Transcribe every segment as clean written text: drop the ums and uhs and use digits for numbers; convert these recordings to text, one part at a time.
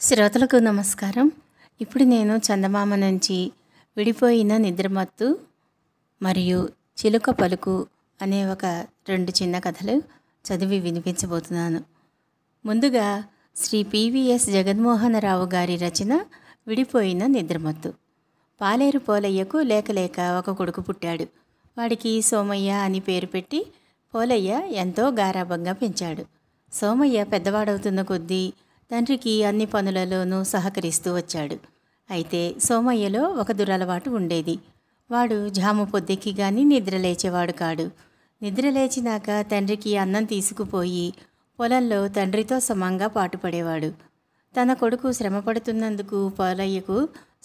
శ్రోతలకు నమస్కారం. ఇప్పుడు నేను చందమామ నుంచి విడిపోయిన నిద్రమత్తు మరియు చిలుక పలుకు అనే ఒక 2 చిన్న కథలు చదివి వినిపించబోతున్నాను. ముందుగా శ్రీ పివిఎస్ జగన్మోహనరావు గారి రచన విడిపోయిన నిద్రమత్తు. పాలేరు పోలయ్యకు లేక ఒక కొడుకు పుట్టాడు. వాడికి సోమయ్య అని పేరు పెట్టి పోలయ్య ఎంతో గారాబంగా పెంచాడు. సోమయ్య పెద్దవాడవుతున్న కొద్దీ తండ్రికి అన్ని పనులలోనూ సహకరిస్తూ వచ్చాడు. అయితే సోమయ్యలో ఒక దురలవాటు ఉండేది. వాడు జాము పొద్దెక్కి కానీ నిద్రలేచేవాడు కాడు. నిద్రలేచినాక తండ్రికి అన్నం తీసుకుపోయి పొలంలో తండ్రితో సమంగా పాటుపడేవాడు. తన కొడుకు శ్రమపడుతున్నందుకు పోలయ్యకు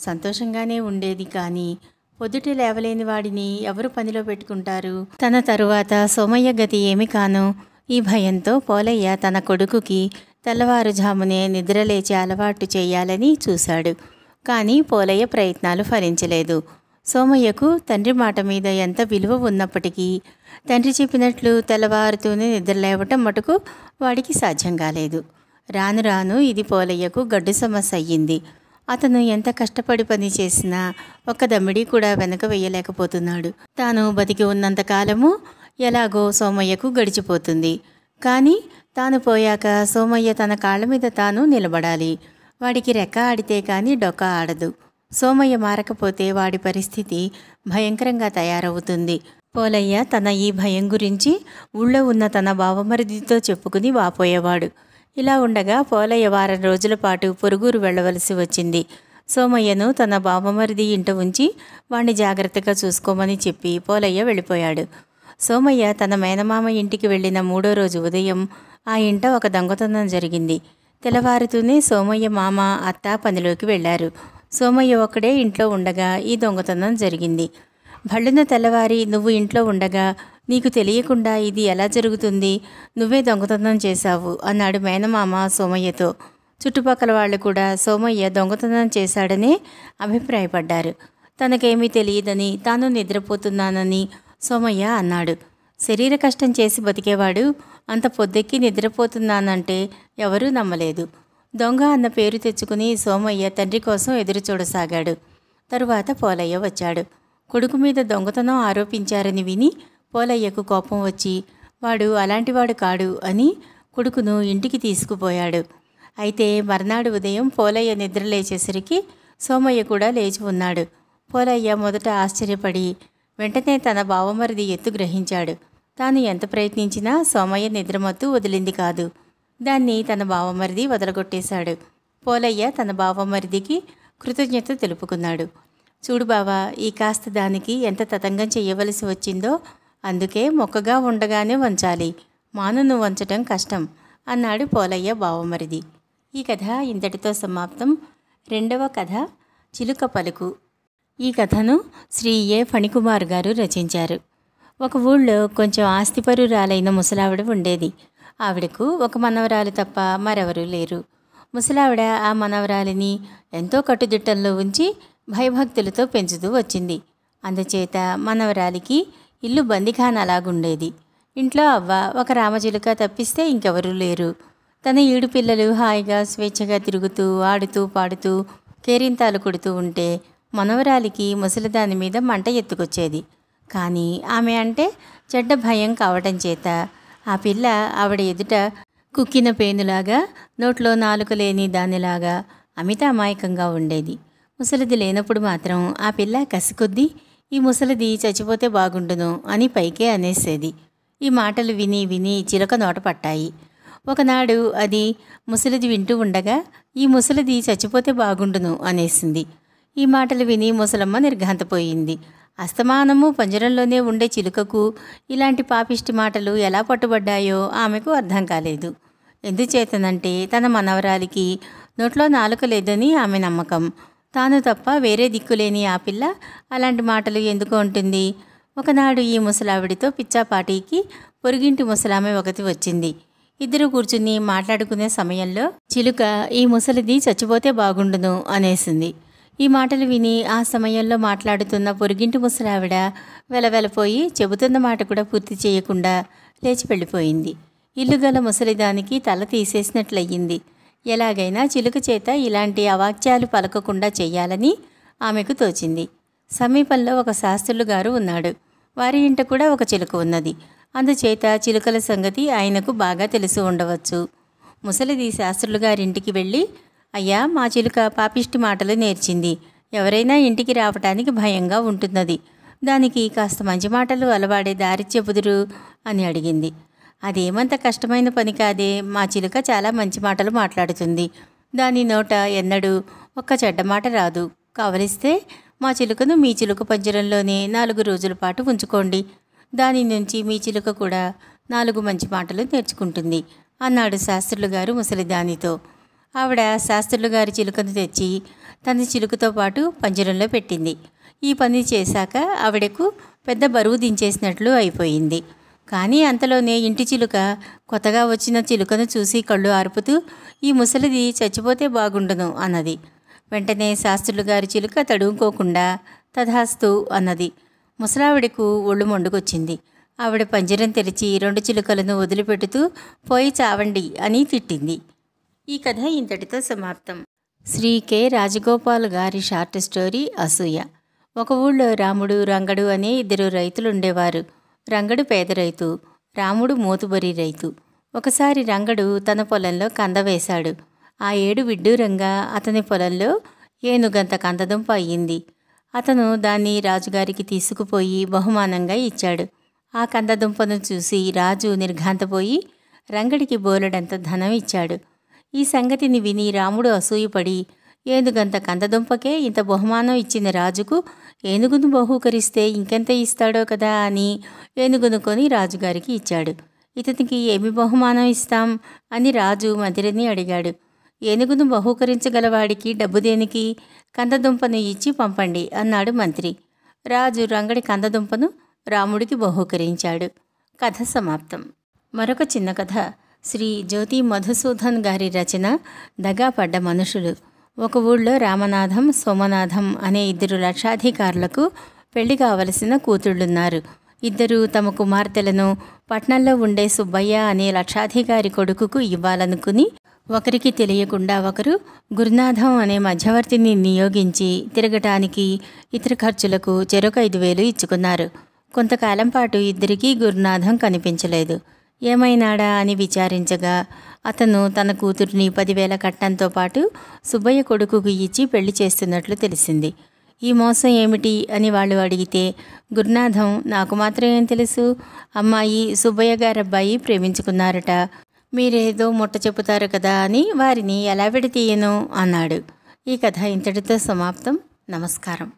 సంతోషంగానే ఉండేది. కానీ పొద్దుట లేవలేని వాడిని ఎవరు పనిలో పెట్టుకుంటారు? తన తరువాత సోమయ్య గతి ఏమి కాను? ఈ భయంతో పోలయ్య తన కొడుకుకి తెల్లవారుజామునే నిద్రలేచి అలవాటు చేయాలని చూశాడు. కానీ పోలయ్య ప్రయత్నాలు ఫలించలేదు. సోమయ్యకు తండ్రి మాట మీద ఎంత విలువ ఉన్నప్పటికీ తండ్రి చెప్పినట్లు తెల్లవారుతూనే నిద్రలేవటం మటుకు వాడికి సాధ్యం కాలేదు. రాను రాను ఇది పోలయ్యకు గడ్డు సమస్య అయ్యింది. అతను ఎంత కష్టపడి పని చేసినా ఒక్క దమ్మిడి కూడా వెనక వేయలేకపోతున్నాడు. తాను బతికి ఉన్నంతకాలము ఎలాగో సోమయ్యకు గడిచిపోతుంది. కానీ తాను పోయాక సోమయ్య తన కాళ్ళ మీద తాను నిలబడాలి. వాడికి రెక్క ఆడితే కానీ డొక్క ఆడదు. సోమయ్య మారకపోతే వాడి పరిస్థితి భయంకరంగా తయారవుతుంది. పోలయ్య తన ఈ భయం గురించి ఊళ్ళో ఉన్న తన బావమరిదితో చెప్పుకుని వాపోయేవాడు. ఇలా ఉండగా పోలయ్య వారం రోజుల పాటు పొరుగురు వెళ్ళవలసి వచ్చింది. సోమయ్యను తన బావమరిది ఇంట ఉంచి వాణ్ణి జాగ్రత్తగా చూసుకోమని చెప్పి పోలయ్య వెళ్ళిపోయాడు. సోమయ్య తన మేనమామ ఇంటికి వెళ్ళిన 3వ రోజు ఉదయం ఆ ఇంట ఒక దొంగతనం జరిగింది. తెల్లవారుతూనే సోమయ్య మామ అత్త పనిలోకి వెళ్ళారు. సోమయ్య ఒక్కడే ఇంట్లో ఉండగా ఈ దొంగతనం జరిగింది. భళ్ళున తెల్లవారి నువ్వు ఇంట్లో ఉండగా నీకు తెలియకుండా ఇది ఎలా జరుగుతుంది? నువ్వే దొంగతనం చేశావు అన్నాడు మేనమామ సోమయ్యతో. చుట్టుపక్కల వాళ్ళు కూడా సోమయ్య దొంగతనం చేశాడనే అభిప్రాయపడ్డారు. తనకేమీ తెలియదని, తాను నిద్రపోతున్నానని సోమయ్య అన్నాడు. శరీర కష్టం చేసి బతికేవాడు అంత పొద్దెక్కి నిద్రపోతున్నానంటే ఎవరూ నమ్మలేదు. దొంగ అన్న పేరు తెచ్చుకుని సోమయ్య తండ్రి కోసం ఎదురు చూడసాగాడు. తరువాత పోలయ్య వచ్చాడు. కొడుకు మీద దొంగతనం ఆరోపించారని విని పోలయ్యకు కోపం వచ్చి వాడు అలాంటివాడు కాడు అని కొడుకును ఇంటికి తీసుకుపోయాడు. అయితే మర్నాడు ఉదయం పోలయ్య నిద్రలేచేసరికి సోమయ్య కూడా లేచి ఉన్నాడు. పోలయ్య మొదట ఆశ్చర్యపడి వెంటనే తన బావమరిది ఎత్తు గ్రహించాడు. తాను ఎంత ప్రయత్నించినా సోమయ్య నిద్రమత్తు వదిలింది కాదు. దాన్ని తన బావమరిది వదలగొట్టేశాడు. పోలయ్య తన బావమరిదికి కృతజ్ఞత తెలుపుకున్నాడు. చూడు బావా, ఈ కాస్త దానికి ఎంత తతంగం చెయ్యవలసి వచ్చిందో, అందుకే మొక్కగా ఉండగానే వంచాలి, మానును వంచటం కష్టం అన్నాడు పోలయ్య బావమరిది. ఈ కథ ఇంతటితో సమాప్తం. 2వ కథ చిలుక పలుకు. ఈ కథను శ్రీ ఏ ఫణికుమార్ గారు రచించారు. ఒక ఊళ్ళో కొంచెం ఆస్తిపరురాలైన ముసలావిడ ఉండేది. ఆవిడకు ఒక మనవరాలు తప్ప మరెవరూ లేరు. ముసలావిడ ఆ మనవరాలిని ఎంతో కట్టుదిట్టంలో ఉంచి భయభక్తులతో పెంచుతూ వచ్చింది. అందుచేత మనవరాలికి ఇల్లు బందిఖానాలాగుండేది. ఇంట్లో అవ్వ ఒక రామచిలుక తప్పిస్తే ఇంకెవరూ లేరు. తన 7 పిల్లలు హాయిగా స్వేచ్ఛగా తిరుగుతూ ఆడుతూ పాడుతూ కేరింతాలు కొడుతూ ఉంటే మనవరాలికి ముసలిదాని మీద మంట ఎత్తుకొచ్చేది. కానీ ఆమె అంటే చెడ్డ భయం కావటం చేత ఆ పిల్ల ఆవిడ ఎదుట కుక్కిన పేనులాగా, నోట్లో నాలుక లేని దానిలాగా అమిత అమాయకంగా ఉండేది. ముసలిది లేనప్పుడు మాత్రం ఆ పిల్ల కసికొద్దీ ఈ ముసలిది చచ్చిపోతే బాగుండును అని పైకే అనేసేది. ఈ మాటలు విని విని చిలక నోట పట్టాయి. ఒకనాడు అది ముసలిది వింటూ ఉండగా ఈ ముసలిది చచ్చిపోతే బాగుండును అనేసింది. ఈ మాటలు విని ముసలమ్మ నిర్ఘాంతపోయింది. అస్తమానము పంజరంలోనే ఉండే చిలుకకు ఇలాంటి పాపిష్టి మాటలు ఎలా పట్టుబడ్డాయో ఆమెకు అర్థం కాలేదు. ఎందుచేతనంటే తన మనవరాలికి నోట్లో నాలుక లేదని ఆమె నమ్మకం. తాను తప్ప వేరే దిక్కులేని ఆ పిల్ల అలాంటి మాటలు ఎందుకు ఉంటుంది? ఒకనాడు ఈ ముసలావిడితో పిచ్చాపాటీకి పొరుగింటి ముసలామె ఒకటి వచ్చింది. ఇద్దరు కూర్చుని మాట్లాడుకునే సమయంలో చిలుక ఈ ముసలిది చచ్చిపోతే బాగుండును అనేసింది. ఈ మాటలు విని ఆ సమయంలో మాట్లాడుతున్న పొరుగింటి ముసలావిడ వెలవెలపోయి చెబుతున్న మాట కూడా పూర్తి చేయకుండా లేచి వెళ్ళిపోయింది. ఇల్లుగల ముసలిదానికి తల తీసేసినట్లయింది. ఎలాగైనా చిలుక చేత ఇలాంటి అవాక్యాలు పలకకుండా చెయ్యాలని ఆమెకు తోచింది. సమీపంలో ఒక శాస్త్రులు గారు ఉన్నాడు. వారి ఇంట కూడా ఒక చిలుక ఉన్నది. అందుచేత చిలుకల సంగతి ఆయనకు బాగా తెలిసి ఉండవచ్చు. ముసలిది శాస్త్రులు గారింటికి వెళ్ళి, అయ్యా, మా చిలుక పాపిష్టి మాటలు నేర్చింది. ఎవరైనా ఇంటికి రావటానికి భయంగా ఉంటున్నది. దానికి కాస్త మంచి మాటలు అలవాడే దారి చెబుదురు అని అడిగింది. అదేమంత కష్టమైన పని కాదే. మా చిలుక చాలా మంచి మాటలు మాట్లాడుతుంది. దాని నోట ఎన్నడూ ఒక్క చెడ్డ మాట రాదు. కావలిస్తే మా చిలుకను మీ చిలుక పంజరంలోనే 4 రోజుల పాటు ఉంచుకోండి. దాని నుంచి మీ చిలుక కూడా 4 మంచి మాటలు నేర్చుకుంటుంది అన్నాడు శాస్త్రులు గారు ముసలిదానితో. ఆవిడ శాస్త్రులు గారి చిలుకను తెచ్చి తన చిలుకతో పాటు పంజరంలో పెట్టింది. ఈ పని చేశాక ఆవిడకు పెద్ద బరువు దించేసినట్లు అయిపోయింది. కానీ అంతలోనే ఇంటి చిలుక కొత్తగా వచ్చిన చిలుకను చూసి కళ్ళు ఆర్పుతూ, ఈ ముసలిది చచ్చిపోతే బాగుండును అన్నది. వెంటనే శాస్త్రులు గారి చిలుక తడుముకోకుండా తథాస్తు అన్నది. ముసలావిడకు ఒళ్ళు మండుకొచ్చింది. ఆవిడ పంజరం తెరిచి 2 చిలుకలను వదిలిపెడుతూ పోయి చావండి అని తిట్టింది. ఈ కథ ఇంతటితో సమాప్తం. శ్రీ కె. రాజగోపాల్ గారి షార్ట్ స్టోరీ అసూయ. ఒక ఊళ్ళో రాముడు, రంగడు అనే 2 రైతులు ఉండేవారు. రంగడు పేద రైతు, రాముడు మోతుబరి రైతు. ఒకసారి రంగడు తన పొలంలో కంద వేశాడు. ఆ ఏడు విడ్డూరంగా అతని పొలంలో ఏనుగంత కందదుంప అయ్యింది. అతను దాన్ని రాజుగారికి తీసుకుపోయి బహుమానంగా ఇచ్చాడు. ఆ కందదుంపను చూసి రాజు నిర్ఘాంతపోయి రంగడికి బోలెడంత ధనం ఇచ్చాడు. ఈ సంగతిని విని రాముడు అసూయపడి, ఏనుగంత కందదుంపకే ఇంత బహుమానం ఇచ్చిన రాజుకు ఏనుగును బహూకరిస్తే ఇంకెంత ఇస్తాడో కదా అని ఏనుగును కొని రాజుగారికి ఇచ్చాడు. ఇతనికి ఏమి బహుమానం ఇస్తాం అని రాజు మంత్రిని అడిగాడు. ఏనుగును బహూకరించగలవాడికి డబ్బు దేనికి? కందదుంపను ఇచ్చి పంపండి అన్నాడు మంత్రి. రాజు రంగడి కందదుంపను రాముడికి బహూకరించాడు. కథ సమాప్తం. మరొక చిన్న కథ. శ్రీ జ్యోతి మధుసూదన్ గారి రచన దగాపడ్డ మనుషులు. ఒక ఊళ్ళో రామనాథం, సోమనాథం అనే 2 లక్షాధికారులకు పెళ్లి కావలసిన కూతుళ్ళున్నారు. 2 తమ కుమార్తెలను పట్నంలో ఉండే సుబ్బయ్య అనే లక్షాధికారి కొడుకుకు ఇవ్వాలనుకుని ఒకరికి తెలియకుండా ఒకరు గురునాథం అనే మధ్యవర్తిని నియోగించి తిరగటానికి, ఇతర ఖర్చులకు చెరొక 5,000 ఇచ్చుకున్నారు. కొంతకాలం పాటు ఇద్దరికీ గురునాథం కనిపించలేదు. ఏమైనాడా అని విచారించగా అతను తన కూతుర్ని 10,000 కట్నంతో పాటు సుబ్బయ్య కొడుకుకు ఇచ్చి పెళ్లి చేస్తున్నట్లు తెలిసింది. ఈ మోసం ఏమిటి అని వాళ్ళు అడిగితే, గురునాథం, నాకు మాత్రం ఏం తెలుసు, అమ్మాయి సుబ్బయ్య గారబ్బాయి ప్రేమించుకున్నారట, మీరేదో ముట్ట చెబుతారు కదా అని వారిని ఎలా విడతీయను అన్నాడు. ఈ కథ ఇంతటితో సమాప్తం. నమస్కారం.